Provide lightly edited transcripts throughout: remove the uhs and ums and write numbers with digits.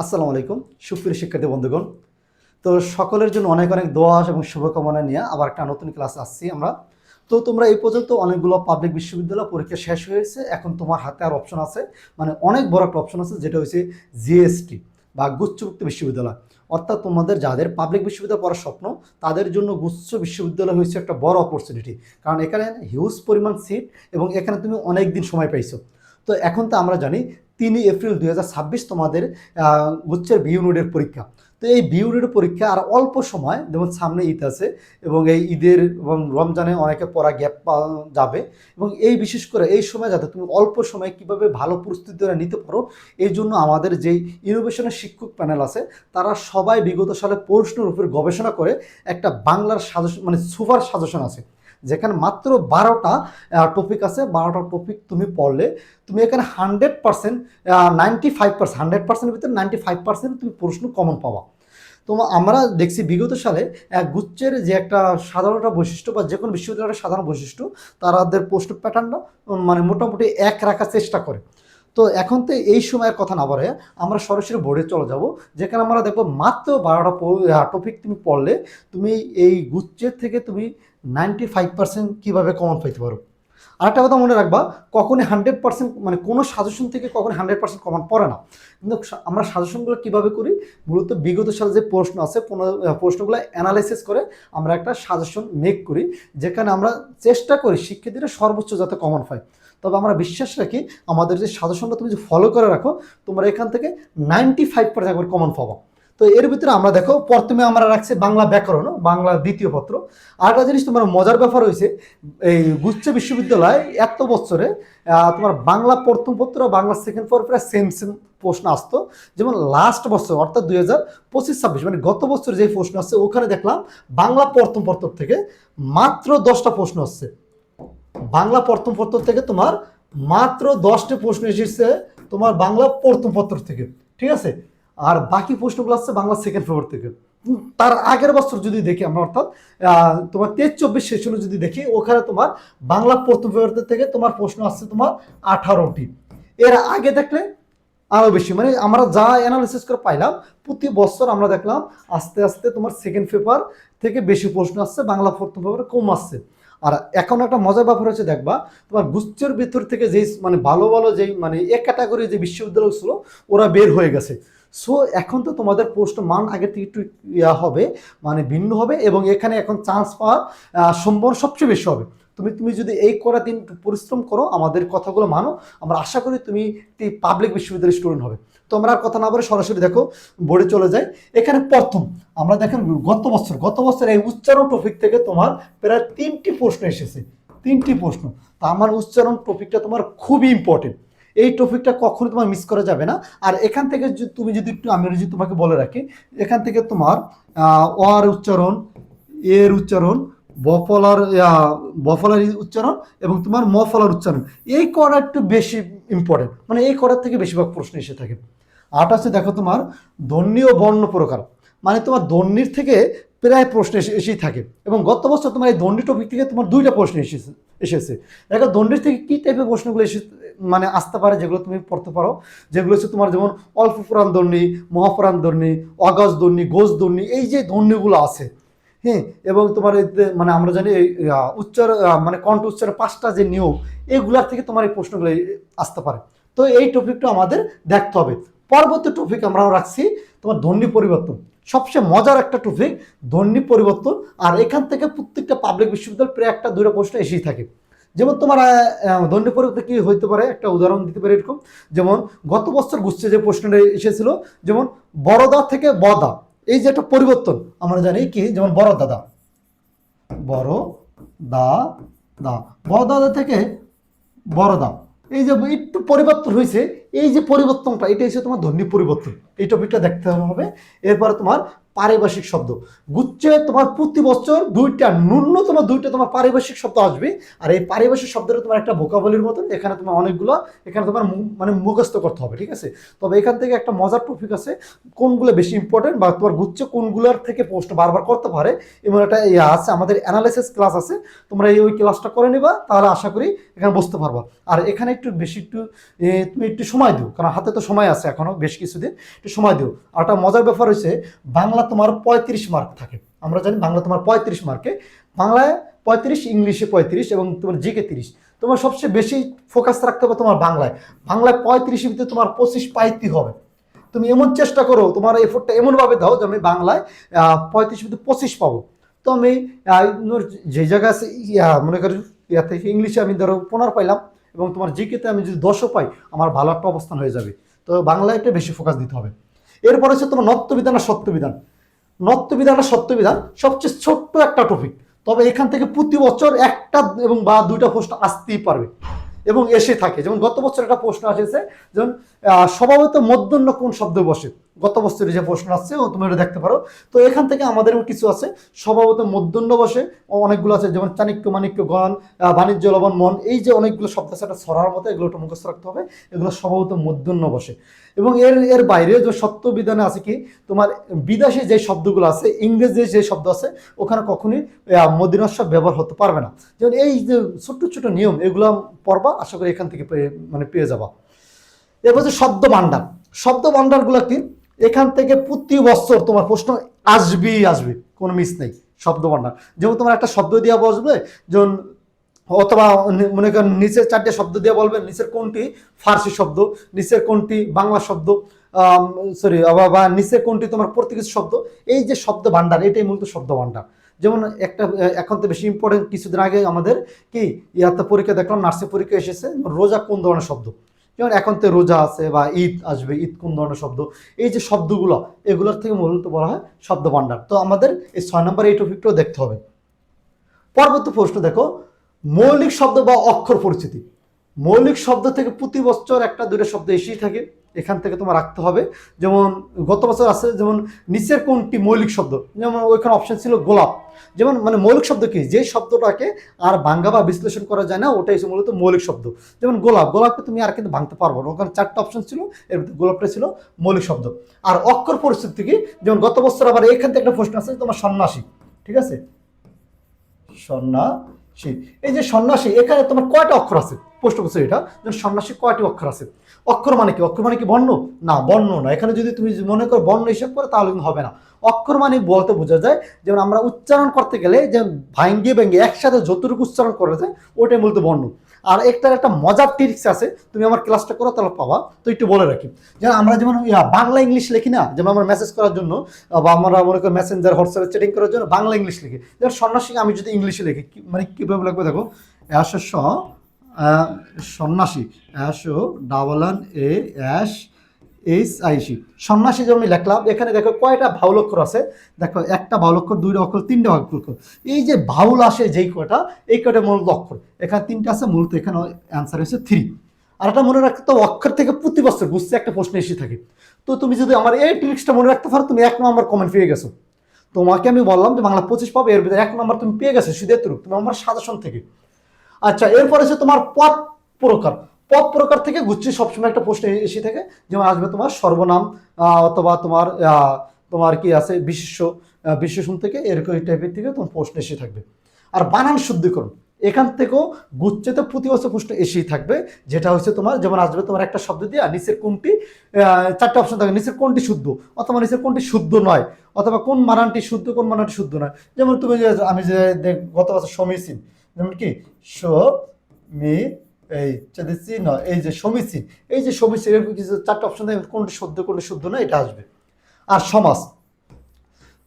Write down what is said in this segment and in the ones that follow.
আসসালামু আলাইকুম সুপ্রিয় শিক্ষার্থী বন্ধুগণ। তো সকলের জন্য অনেক অনেক দোয়া এবং শুভকামনা নিয়ে আবার একটা নতুন ক্লাস আসছি আমরা। তো তোমরা এই পর্যন্ত অনেকগুলো পাবলিক বিশ্ববিদ্যালয় পরীক্ষা শেষ হয়েছে, এখন তোমার হাতে আর অপশন আছে, মানে অনেক বড় একটা অপশন আছে, যেটা হচ্ছে জিএসটি বা গুচ্ছভুক্ত বিশ্ববিদ্যালয়। অর্থাৎ তোমাদের যাদের পাবলিক বিশ্ববিদ্যালয় পড়ার স্বপ্ন তাদের জন্য গুচ্ছ বিশ্ববিদ্যালয় হয়েছে একটা বড় অপরচুনিটি, কারণ এখানে হিউজ পরিমাণ সিট এবং এখানে তুমি অনেক দিন সময় পাইছো। তো এখন তো আমরা জানি 3 এপ্রিল 2026 তোমাদের গুচ্ছের বি ইউনিটের পরীক্ষা। তো এই বি ইউনিটের পরীক্ষা আর অল্প সময়, যেমন সামনে ঈদ আছে এবং এই ঈদের এবং রমজানে অনেকে পড়া গ্যাপ যাবে, এবং এই বিশেষ করে এই সময় যাতে তুমি অল্প সময়ে কীভাবে ভালো প্রস্তুতি নিতে পারো, এই জন্য আমাদের যেই ইনোভেশনের শিক্ষক প্যানেল আছে তারা সবাই বিগত সালে প্রশ্নের উপর গবেষণা করে একটা বাংলার সাজেশন, মানে সুপার সাজেশন আছে, যেখানে মাত্র 12টা টপিক আছে। 12টা টপিক তুমি পড়লে তুমি এখানে 100%, 95%, 100%-এর ভিতরে 95% তুমি প্রশ্ন কমন পাবা। তো আমরা দেখছি বিগত সালে গুচ্ছের যে একটা সাধারণ একটা বৈশিষ্ট্য বা যে কোনো বিশ্ববিদ্যালয়ের সাধারণ বৈশিষ্ট্য, তাদের প্রশ্ন প্যাটার্নটা মানে মোটামুটি এক রাখার চেষ্টা করে। তো এখন তো এই সময়ের কথা না বলে আমরা সরাসরি বোর্ডে চলে যাব, যেখানে আমরা দেখবো মাত্র 12টা টপিক তুমি পড়লে তুমি এই গুচ্ছের থেকে তুমি 95% কীভাবে কমন পাইতে পারো। আরেকটা কথা মনে রাখবা, কখনই 100%, মানে কোনো সাজেশন থেকে কখনই 100% কমন পড়ে না। কিন্তু আমরা সাজেশনগুলো কীভাবে করি, মূলত বিগত সালে যে প্রশ্ন আছে প্রশ্নগুলো অ্যানালাইসিস করে আমরা একটা সাজেশন মেক করি, যেখানে আমরা চেষ্টা করি শিক্ষার্থীরা সর্বোচ্চ যাতে কমন পায়। তবে আমরা বিশ্বাস রাখি আমাদের যে সাজেশনটা তুমি যদি ফলো করে রাখো, তোমরা এখান থেকে 95% একবার কমন পাবো। তো এর ভিতরে আমরা দেখো প্রথমে আমরা রাখছি বাংলা ব্যাকরণ, বাংলা দ্বিতীয় পত্র। আরেকটা জিনিস তোমার মজার ব্যাপার হয়েছে, এই গুচ্ছ বিশ্ববিদ্যালয় এত বছরে তোমার বাংলা প্রথম পত্র বাংলা সেকেন্ড পত্র প্রায় সেম সেম প্রশ্ন আসতো। যেমন লাস্ট বছর অর্থাৎ 2025-26, মানে গত বছর যে প্রশ্ন আসছে ওখানে দেখলাম বাংলা প্রথম পত্র থেকে মাত্র 10টা প্রশ্ন আসছে। বাংলা প্রথম পত্র থেকে তোমার মাত্র 10টা প্রশ্ন এসেছে তোমার বাংলা প্রথম পত্র থেকে, ঠিক আছে। আর বাকি প্রশ্নগুলো আসছে বাংলা সেকেন্ড পেপার থেকে। তার আগের বছর যদি দেখি আমরা, অর্থাৎ তোমার 23-24 সেশনে যদি দেখি, ওখানে তোমার বাংলা প্রথম পেপার থেকে তোমার প্রশ্ন আসছে তোমার 18টি। এর আগে দেখলে আরও বেশি, মানে আমরা যা অ্যানালিসিস করে পাইলাম প্রতি বছর আমরা দেখলাম আস্তে আস্তে তোমার সেকেন্ড পেপার থেকে বেশি প্রশ্ন আসছে, বাংলা প্রথম পেপারে কম আসছে। আর এখন একটা মজার ব্যাপার হচ্ছে, দেখবা তোমার গুচ্ছের ভিতর থেকে যেই মানে ভালো ভালো যেই মানে এক ক্যাটাগরি যে বিশ্ববিদ্যালয় ছিল ওরা বের হয়ে গেছে। সো এখন তো তোমাদের প্রশ্ন মান আগের থেকে একটু হবে, মানে ভিন্ন হবে, এবং এখানে এখন চান্স পাওয়ার সম্ভাবনা সবচেয়ে বেশি হবে। তুমি যদি এই করা দিন পরিশ্রম করো, আমাদের কথাগুলো মানো, আমরা আশা করি তুমি একটি পাবলিক বিশ্ববিদ্যালয়ের স্টুডেন্ট হবে। তো আমরা আর কথা না বলে সরাসরি দেখো বোর্ডে চলে যাই। এখানে প্রথম আমরা দেখেন গত বছর এই উচ্চারণ টপিক থেকে তোমার প্রায় 3টি প্রশ্ন এসেছে, 3টি প্রশ্ন। তা আমার উচ্চারণ টপিকটা তোমার খুবই ইম্পর্টেন্ট, এই টপিকটা কখনো তোমার মিস করা যাবে না। আর এখান থেকে তুমি যদি একটু, আমি যদি তোমাকে বলে রাখি, এখান থেকে তোমার অর উচ্চারণ, এর উচ্চারণ, বফলার উচ্চারণ এবং তোমার মফলার উচ্চারণ, এই করা একটু বেশি ইম্পর্টেন্ট, মানে এই করার থেকে বেশিরভাগ প্রশ্ন এসে থাকে। আট আছে দেখো তোমার ধ্বনি ও বর্ণ প্রকার, মানে তোমার ধ্বনির থেকে প্রায় প্রশ্ন এসেই থাকে, এবং গত বছর তোমার এই ধ্বনি টপিক থেকে তোমার 2টা প্রশ্ন এসেছে। দেখো ধ্বনির থেকে কী টাইপের প্রশ্নগুলো মানে আসতে পারে, যেগুলো তুমি পড়তে পারো, যেগুলো হচ্ছে তোমার যেমন অল্প প্রাণ ধ্বনি, মহাপ্রাণ ধ্বনি, অগজ ধ্বনি, গোজ ধ্বনি, এই যে ধ্বনিগুলো আছে, হ্যাঁ, এবং তোমার মানে আমরা জানি উচ্চার মানে কণ্ঠ উচ্চারণ 5টা যে নিয়ম, এগুলার থেকে তোমার এই প্রশ্নগুলো আসতে পারে। তো এই টপিকটা আমাদের দেখতে হবে। পরবর্তী টপিক আমরা রাখছি তোমার ধ্বনি পরিবর্তন, সবচেয়ে মজার একটা টপিক ধ্বনি পরিবর্তন। আর এখান থেকে প্রত্যেকটা পাবলিক বিশ্ববিদ্যালয় প্রায় 1-2টা প্রশ্ন এসেই থাকে। যেমন তোমার ধ্বনি পরিবর্তন কি হইতে পারে, একটা উদাহরণ দিতে পারে এরকম, যেমন গত বছর গুচ্ছে যে প্রশ্নটা এসেছিল, যেমন বড়দা থেকে বদা, এই যে একটা পরিবর্তন আমরা জানি কি, যেমন বড় দাদা, বড় দা দা, বড় দাদা থেকে বড় দা, এই যে একটু পরিবর্তন হয়েছে, এই যে পরিবর্তনটা এটা হচ্ছে তোমার ধ্বনি পরিবর্তন, এই টপিকটা দেখতে হবে। এরপরে তোমার পারিভাষিক শব্দ। গুচ্ছে তোমার প্রতি বছর ন্যূনতম দুইটা তোমার পারিভাষিক শব্দ আসবে। আর এই পারিভাষিক শব্দটা তোমার একটা ভোকাবুলারির মতন, এখানে তোমার অনেকগুলো, এখানে তোমার মানে মুখস্থ করতে হবে, ঠিক আছে। তবে এখান থেকে একটা মজার টপিক আছে, কোনগুলো বেশি ইম্পর্টেন্ট বা তোমার গুচ্ছে কোনগুলোর থেকে প্রশ্ন বারবার করতে পারে, এবং একটা আছে আমাদের অ্যানালাইসিস ক্লাস আছে, তোমরা ওই ক্লাসটা করে নিবা, তাহলে আশা করি এখানে বুঝতে পারবা। আর এখানে একটু বেশি তুমি একটু সময় দিও, কারণ হাতে তো সময় আছে এখনো বেশ কিছুদিন, একটু সময় দিও। আর একটা মজার ব্যাপার হচ্ছে বাংলা তোমার 35 মার্ক থাকে, আমরা জানি বাংলা তোমার 35 মার্কে, বাংলায় 35, ইংলিশে 35 এবং তোমার জিকে 30। তোমার সবচেয়ে বেশি ফোকাস রাখতে হবে তোমার বাংলায়। 35-এর ভিতরে তোমার 25 পাইতে হবে। তুমি এমন চেষ্টা করো, তোমার এফোর্টটা এমনভাবে দাও যে আমি বাংলায় 35 ভিতরে 25 পাবো। তো আমি যে জায়গায় আছে মনে করি থেকে ইংলিশে আমি ধরো 15 পাইলাম, এবং তোমার জিকেতে আমি যদি 10ও পাই, আমার ভালো একটা অবস্থান হয়ে যাবে। তো বাংলায় একটা বেশি ফোকাস দিতে হবে। এরপর হচ্ছে তোমার নত্যবিধান আর সত্যবিধান। নত্যবিধান আর সত্যবিধান সবচেয়ে ছোট্ট একটা টপিক, তবে এখান থেকে প্রতি বছর একটা এবং বা দুইটা প্রশ্ন আসতেই পারবে এবং এসে থাকে। যেমন গত বছর একটা প্রশ্ন এসেছে, যেমন স্বভাবত মূর্ধন্য কোন শব্দ বসে, গত বছরের যে প্রশ্ন আসছে তুমি এটা দেখতে পারো। তো এখান থেকে আমাদেরও কিছু আছে, স্বভাবত মূর্ধন্য বসে অনেকগুলো আছে, যেমন চাণক্য, মাণিক্য, গণ, বাণিজ্য, লবণ, মন, এই যে অনেকগুলো শব্দ আছে, একটা ছড়ার মতো, এগুলো একটু মুখস্থ রাখতে হবে। এগুলো স্বভাবত মূর্ধন্য বসে। এবং এর বাইরে যে সত্য বিধানে আছে কি, তোমার বিদেশে যে শব্দগুলো আছে, ইংরেজি যে শব্দ আছে, ওখানে কখনই মদিনাস্য ব্যবহার হতে পারবে না। যেমন এই যে ছোট্ট ছোট নিয়ম, এগুলো পড়বা, আশা করি এখান থেকে পেয়ে যাবা। এরপর হচ্ছে শব্দ ভাণ্ডার। শব্দ ভাণ্ডারগুলো কি, এখান থেকে প্রতি বছর তোমার প্রশ্ন আসবে, কোনো মিস নেই। শব্দ ভাণ্ডার যেমন তোমার একটা শব্দ দিয়ে বসবে, যেমন অথবা মনে করেন নিচের 4টে শব্দ দিয়ে বলবেন, নিচের কোনটি ফার্সি শব্দ, নিচের কোনটি বাংলা শব্দ, বা নিচের কোনটি তোমার পর্তুগিজ শব্দ। এই যে শব্দ ভাণ্ডার, এটাই মূলত শব্দ ভাণ্ডার। যেমন একটা এখন তো বেশি ইম্পর্টেন্ট, কিছুদিন আগে আমাদের কি ইয়াতে পরীক্ষা দেখলাম, নার্সিং পরীক্ষা এসেছে, রোজা কোন ধরনের শব্দ, যেমন এখন তো রোজা আছে বা ঈদ আসবে, ঈদ কোন ধরনের শব্দ, এই যে শব্দগুলো, এগুলোর থেকে মূলত বলা হয় শব্দ ভাণ্ডার। তো আমাদের এই 6 নম্বর এই টপিকটাও দেখতে হবে। পরবর্তী প্রশ্ন দেখো, মৌলিক শব্দ বা অক্ষর পরিচিতি। মৌলিক শব্দ থেকে প্রতি বছর একটা দুটো শব্দ এসেই থাকে, এখান থেকে তোমার রাখতে হবে। যেমন গত বছর আছে, যেমন নিচের কোনটি মৌলিক শব্দ, যেমন ওইখানে অপশন ছিল গোলাপ। যেমন মানে মৌলিক শব্দ কি, যে শব্দটাকে আর ভাঙ্গা বা বিশ্লেষণ করা যায় না, ওটাই মূলত মৌলিক শব্দ। যেমন গোলাপকে তুমি আর কিন্তু ভাঙতে পারবো না, ওখানে 4টা অপশন ছিল, এর ভিতরে গোলাপটা ছিল মৌলিক শব্দ। আর অক্ষর পরিচিতি কি, যেমন গত বছর আবার এখান থেকে একটা প্রশ্ন আছে তোমার সন্ন্যাসী, ঠিক আছে, সন্ন্যাসী। এই যে সন্ন্যাসী, এখানে তোমার কয়টা অক্ষর আছে, প্রশ্ন করছে এটা, সন্ন্যাসী কয়টি অক্ষর আছে। অক্ষর মানে কি, অক্ষর মানে কি বর্ণ না, বর্ণ না। এখানে যদি তুমি মনে করো বর্ণ হিসাব করে, তাহলে কিন্তু হবে না। অক্ষর মানে বলতে বোঝা যায়, যেমন আমরা উচ্চারণ করতে গেলে যেমন ভেঙে একসাথে যতটুকু উচ্চারণ করা যায়, ওটাই বলতে বর্ণ। আর একটা মজার ট্রিক্স আছে, তুমি আমার ক্লাসটা করো তাহলে পাবা। তো একটু বলে রাখি, যেমন আমরা যেমন বাংলা ইংলিশ লিখি না, যেমন আমরা মেসেজ করার জন্য বা আমরা মনে করি মেসেঞ্জার, হোয়াটসঅ্যাপে চ্যাটিং করার জন্য বাংলা ইংলিশ লিখি। যেমন সন্ন্যাসী আমি যদি ইংলিশে লিখি, মানে কীভাবে লাগবে দেখো, সন্ন্যাসী, SONNASI, সন্ন্যাসী যেমন আমি লিখলাম, এখানে দেখো কয়টা বাহুল অক্ষর আছে, দেখো একটা বাহুল অক্ষর, 2টা অক্ষর, 3টা অক্ষর। এই যে বাহুল আসে যেই কয়টা, এই কয়টা মূলত অক্ষর, এখানে 3টা আছে, মূলত এখানে অ্যান্সার হচ্ছে 3। আর এটা মনে রাখতে, অক্ষর থেকে প্রতি বছর বুঝতে একটা প্রশ্ন এসে থাকে। তো তুমি যদি আমার এই ট্রিক্সটা মনে রাখতে পারো, তুমি 1 নম্বর কমেন্ট পেয়ে গেছো। তোমাকে আমি বললাম যে বাংলা 25 পাবে, এর ভিতরে 1 নম্বর তুমি পেয়ে গেছো, শুধু এতটুকু তুমি আমার সাজেশন থেকে। আচ্ছা, এরপরে হচ্ছে তোমার পদ প্রকার। পদ প্রকার থেকে গুচ্ছি সবসময় একটা প্রশ্ন এসে থাকে, যেমন আসবে তোমার সর্বনাম, অথবা তোমার কি আছে বিশেষণ থেকে, এরকম এই টাইপের থেকে তোমার প্রশ্ন এসে থাকবে। আর বানান শুদ্ধিকরণ, এখান থেকেও গুচ্ছেতে প্রতি বছর প্রশ্ন এসেই থাকবে, যেটা হচ্ছে তোমার যেমন আসবে তোমার একটা শব্দ দিয়ে নিচের কোনটি, 4টে অপশন থাকবে, নিচের কোনটি শুদ্ধ, অথবা নিচের কোনটি শুদ্ধ নয়, অথবা কোন মানানটি শুদ্ধ, কোন মানানটি শুদ্ধ নয়। যেমন তুমি আমি যে গত বছর সমীচীন, যেমন কি এই যে সমীচীন, এই যে সমীচীন, এরকম কিছু 4টে অপশন থাকবে, কোনটি শুদ্ধ কোনটি শুদ্ধ নয়, এটা আসবে। আর সমাস,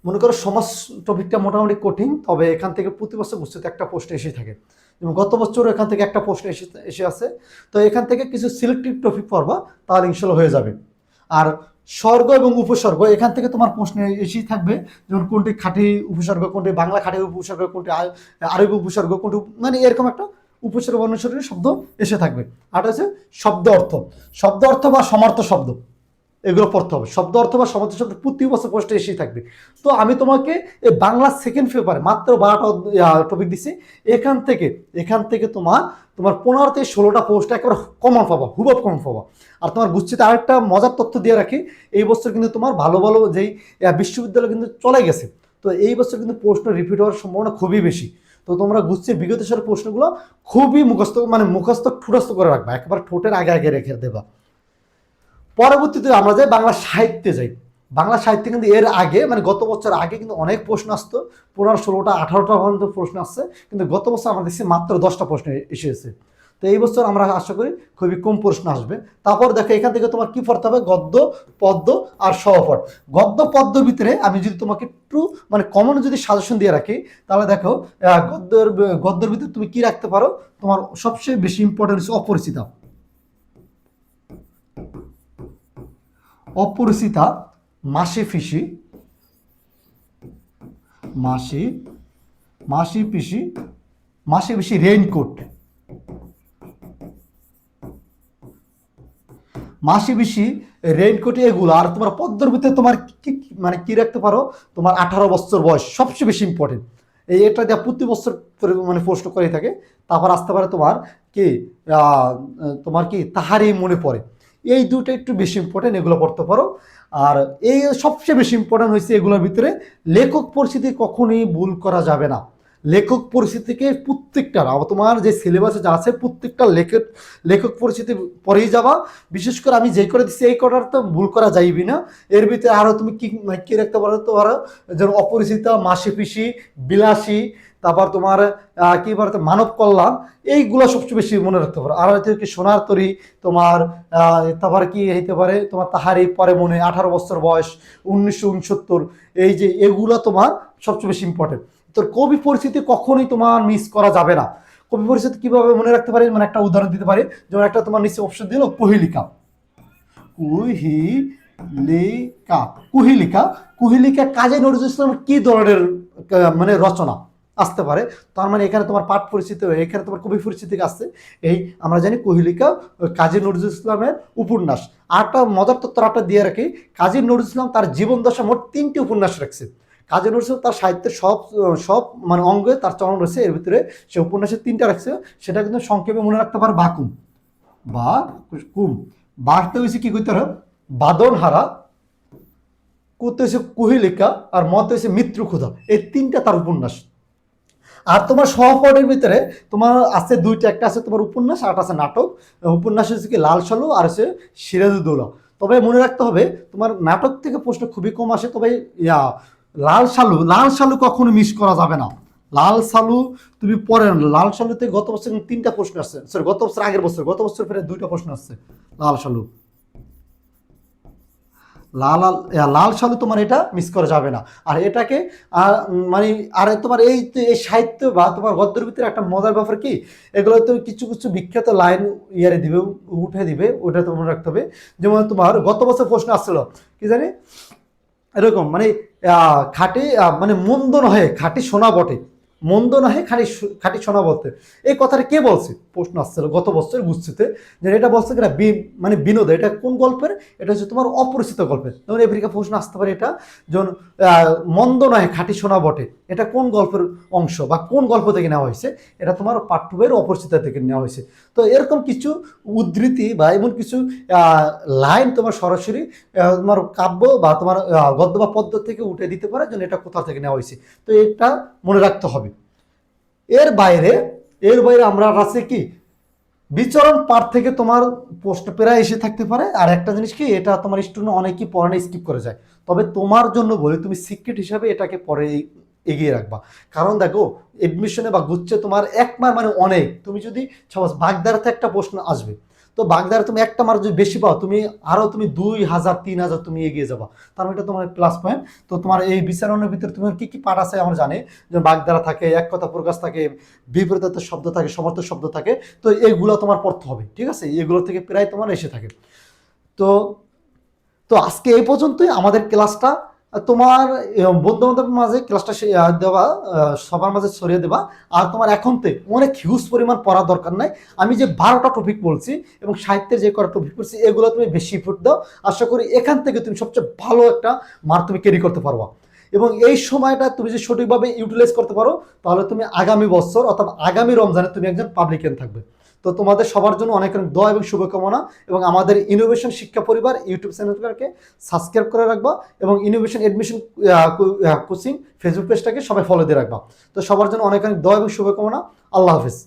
মনে করো সমাজ টপিকটা মোটামুটি কঠিন, তবে এখান থেকে প্রতি বছর বুঝতে একটা প্রশ্ন এসেই থাকে। যেমন গত বছর এখান থেকে একটা প্রশ্ন এসে আছে। তো এখান থেকে কিছু সিলেক্টিভ টপিক পড়বা, তাহলে ইনশাল্লাহ হয়ে যাবে। আর স্বর্গ এবং উপসর্গ, এখান থেকে তোমার প্রশ্ন এসেই থাকবে, যেমন কোনটি খাঁটি উপসর্গ, কোনটি বাংলা খাঁটি উপসর্গ, কোনটি আরবি উপসর্গ, কোনটি, মানে এরকম একটা উপসর্গ অনুসরণের শব্দ এসে থাকবে। আর হচ্ছে শব্দ অর্থ বা সমার্থ শব্দ। এগুলো পড়তে হবে। শব্দ অর্থ বা সমার্থক শব্দ প্রতি বছর প্রশ্ন এসেই থাকবে। তো আমি তোমাকে এই বাংলা সেকেন্ড পেপারে মাত্র 12টা টপিক দিছি। এখান থেকে তোমার 15 থেকে 16টা পোস্ট একেবারে কমন পাবা, হুবহু কমন পাবা। আর তোমার গুচ্ছিতে আরেকটা মজার তথ্য দিয়ে রাখি, এই বছর কিন্তু তোমার ভালো ভালো যেই বিশ্ববিদ্যালয় কিন্তু চলে গেছে। তো এই বছর কিন্তু প্রশ্ন রিপিট হওয়ার সম্ভাবনা খুবই বেশি। তো তোমরা গুচ্ছের বিগত সালের প্রশ্নগুলো খুবই মুখস্থ ঠুটস্থ করে রাখবা, একেবারে ঠোঁটের আগে আগে রেখে দেবা। পরবর্তীতে আমরা যাই বাংলা সাহিত্যে যাই। বাংলা সাহিত্যে কিন্তু এর আগে গত বছর আগে কিন্তু অনেক প্রশ্ন আসতো, 15, 16টা 18টা পর্যন্ত প্রশ্ন আসছে, কিন্তু গত বছর আমরা দেখছি মাত্র 10টা প্রশ্ন এসেছে। তো এই বছর আমরা আশা করি খুবই কম প্রশ্ন আসবে। তারপর দেখো এখান থেকে তোমার কি পড়তে হবে, গদ্য, পদ্য আর সহপাঠ। গদ্য পদ্য ভিতরে আমি যদি তোমাকে একটু কমন যদি সাজেশন দিয়ে রাখি, তাহলে দেখো গদ্যের ভিতরে তুমি কি রাখতে পারো, তোমার সবচেয়ে বেশি ইম্পর্টেন্ট হচ্ছে অপরিচিতা। অপরিচিতা, মাসি পিসি, মাসি পিসি, মাসি পিসি, রেইনকোট, মাসি পিসি, রেইনকোট, এগুলো। আর তোমার পদ্মর ভিতরে তোমার কি রাখতে পারো, তোমার 18 বছর বয়স সবচেয়ে বেশি ইম্পর্টেন্ট। এটা দিয়ে প্রতি বছর প্রশ্ন করে থাকে। তারপর আসতে পারে তোমার কি তোমার কি তাহারই মনে পড়ে, এই দুটো একটু বেশি ইম্পর্টেন্ট, এগুলো পড়তে পারো। আর এই সবচেয়ে বেশি ইম্পর্টেন্ট হয়েছে এগুলোর ভিতরে লেখক পরিচিতি কখনোই ভুল করা যাবে না। লেখক পরিচিতিকে প্রত্যেকটা তোমার যে সিলেবাসে যা আছে প্রত্যেকটা লেখক পরিচিতি পড়েই যাবা। বিশেষ করে আমি যেই করে দিচ্ছি এই কটার তো ভুল করা যাইবি না। এর ভিতরে আরও তুমি কি রাখতে পারো, তো আরো যেমন অপরিচিতা, মাসি পিসি, বিলাসী, তারপর তোমার কি বলতো মানব কল্যাণ, এইগুলো সবচেয়ে বেশি মনে রাখতে পারো। আর হয়তো কি সোনার তরী, তোমার তারপর কি হইতে পারে তোমার তাহারই পরে মনে, 18 বছর বয়স, 1969, এই যে এগুলো তোমার সবচেয়ে বেশি ইম্পর্টেন্ট। তোর কবি পরিচিতি কখনোই তোমার মিস করা যাবে না। কবি পরিচিতি কিভাবে মনে রাখতে পারি, একটা উদাহরণ দিতে পারি। যেমন একটা তোমার নিচে অপশন দিল কুহিলিকা, কুহিলিকা, কুহিলিকা, কুহিলিকা কাজী নজরুল ইসলামের কি ধরনের রচনা আসতে পারে। তার এখানে তোমার পাঠ পরিচিতি, এখানে তোমার কবি পরিচিতি আসছে। এই আমরা জানি কুহিলিকা কাজী নজরুল ইসলামের উপন্যাস। আরেকটা মজার তথ্য একটা দিয়ে রাখি, কাজী নজরুল ইসলাম তার জীবন দশা মোট 3টি উপন্যাস রাখছে। কাজী নজরুল ইসলাম তার সাহিত্যের সব অঙ্গে তার চরণ রয়েছে, এর ভিতরে সে উপন্যাসের 3টা রাখছে। সেটা কিন্তু সংক্ষেপে মনে রাখতে পারে বাকুম বা কুম। বাড়তে হয়েছে কি করতে হবে, বাদনহারা, করতে হয়েছে কুহিলিকা, আর মতে হয়েছে মৃত্যুক্ষুধা, এই 3টা তার উপন্যাস। আর তোমার সহপাঠের ভিতরে তোমার আছে 2টা, একটা আছে তোমার উপন্যাস আর আছে নাটক। উপন্যাস হচ্ছে কি লাল সালু আর হচ্ছে সিরাজউদ্দৌলা। তবে মনে রাখতে হবে তোমার নাটক থেকে প্রশ্ন খুবই কম আসে, তবে লাল সালু কখনো মিস করা যাবে না। লাল সালু তুমি পড়ে, লাল সালুতে গত বছর 3টা প্রশ্ন আসছে, সরি গত বছর ফেরে 2টা প্রশ্ন আসছে লাল সালু। লাল সালু তোমার এটা মিস করা যাবে না। আর এটাকে আর তোমার এই সাহিত্য বা তোমার গদ্যের ভিতরে একটা মজার ব্যাপার কি, এগুলো তো কিছু কিছু বিখ্যাত লাইন দিবে, উঠে দিবে, ওটা তো মনে রাখতে হবে। যেমন তোমার গত বছর প্রশ্ন আসছিল কি জানি এরকম খাঁটি মন্দ নহে খাঁটি সোনা বটে, মন্দ নহে খাঁটি সোনা বটে, এই কথাটা কে বলছে প্রশ্ন আসছিল গত বছর বুঝছিতে, যে এটা বলছে কিনা বিনোদ। এটা কোন গল্পের, এটা হচ্ছে তোমার অপরিচিত গল্পের। যেমন এফ্রিকা প্রশ্ন আসতে পারে এটা, যেমন মন্দ নহে খাঁটি সোনা বটে, এটা কোন গল্পের অংশ বা কোন গল্প থেকে নেওয়া হয়েছে, এটা তোমার পাঠ্য বইয়ের অপরিচিত থেকে নেওয়া হয়েছে। তো এরকম কিছু উদ্ধৃতি বা এমন কিছু লাইন তোমার সরাসরি তোমার কাব্য বা তোমার গদ্য বা পদ্য থেকে উঠে দিতে পারে, যেন এটা কোথা থেকে নেওয়া হয়েছে। তো এটা মনে রাখতে হবে। এর বাইরে আমরা আছে কি বিচরণ পাঠ থেকে তোমার প্রশ্ন প্রায় এসে থাকতে পারে। আর একটা জিনিস কি, এটা তোমার স্টুডেন্ট অনেকেই পড়ে না, স্কিপ করে যায়। তবে তোমার জন্য বলি, তুমি সিক্রেট হিসাবে এটাকে পরে এগিয়ে রাখবা। কারণ দেখো এডমিশনে বা গুচ্ছে তোমার এক মার অনেক, তুমি যদি সাপোজ বাগদারাতে একটা প্রশ্ন আসবে, তো বাগদারা তুমি একটা মার যদি বেশি পাও, তুমি 2000 3000 তুমি এগিয়ে যাবা, তার এটা তোমার প্লাস পয়েন্ট। তো তোমার এই বিচারণের ভিতরে তোমার কি কি পাঠ আছে আমরা জানি, যে বাগদারা থাকে, এক কথা প্রকাশ থাকে, বিপরীত শব্দ থাকে, সমর্থক শব্দ থাকে। তো এইগুলো তোমার পড়তে হবে, ঠিক আছে? এগুলো থেকে প্রায় তোমার এসে থাকে। তো তো আজকে এই পর্যন্তই আমাদের ক্লাসটা। তোমার বন্ধু বান্ধবের মাঝে ক্লাসটা দেওয়া, সবার মাঝে ছড়িয়ে দেবা। আর তোমার এখন তো অনেক হিউজ পরিমাণ পড়া দরকার নাই। আমি যে 12টা টপিক বলছি এবং সাহিত্যের যে কটা টপিক বলছি এগুলো তুমি বেশি ইফোর্ট দাও। আশা করি এখান থেকে তুমি সবচেয়ে ভালো একটা মার্ক তুমি ক্যারি করতে পারবা। এবং এই সময়টা তুমি যদি সঠিকভাবে ইউটিলাইজ করতে পারো তাহলে তুমি আগামী বছর অর্থাৎ আগামী রমজানে তুমি একজন পাবলিকান থাকবে। তো তোমাদের সবার জন্য অনেক অনেক দোয়া এবং শুভকামনা। এবং আমাদের ইনোভেশন শিক্ষা পরিবার ইউটিউব চ্যানেলটাকে সাবস্ক্রাইব করে রাখবা এবং ইনোভেশন এডমিশন কোচিং ফেসবুক পেজটাকে সবাই ফলো দিয়ে রাখবা। তো সবার জন্য অনেক অনেক দোয়া এবং শুভকামনা। আল্লাহ হাফিজ।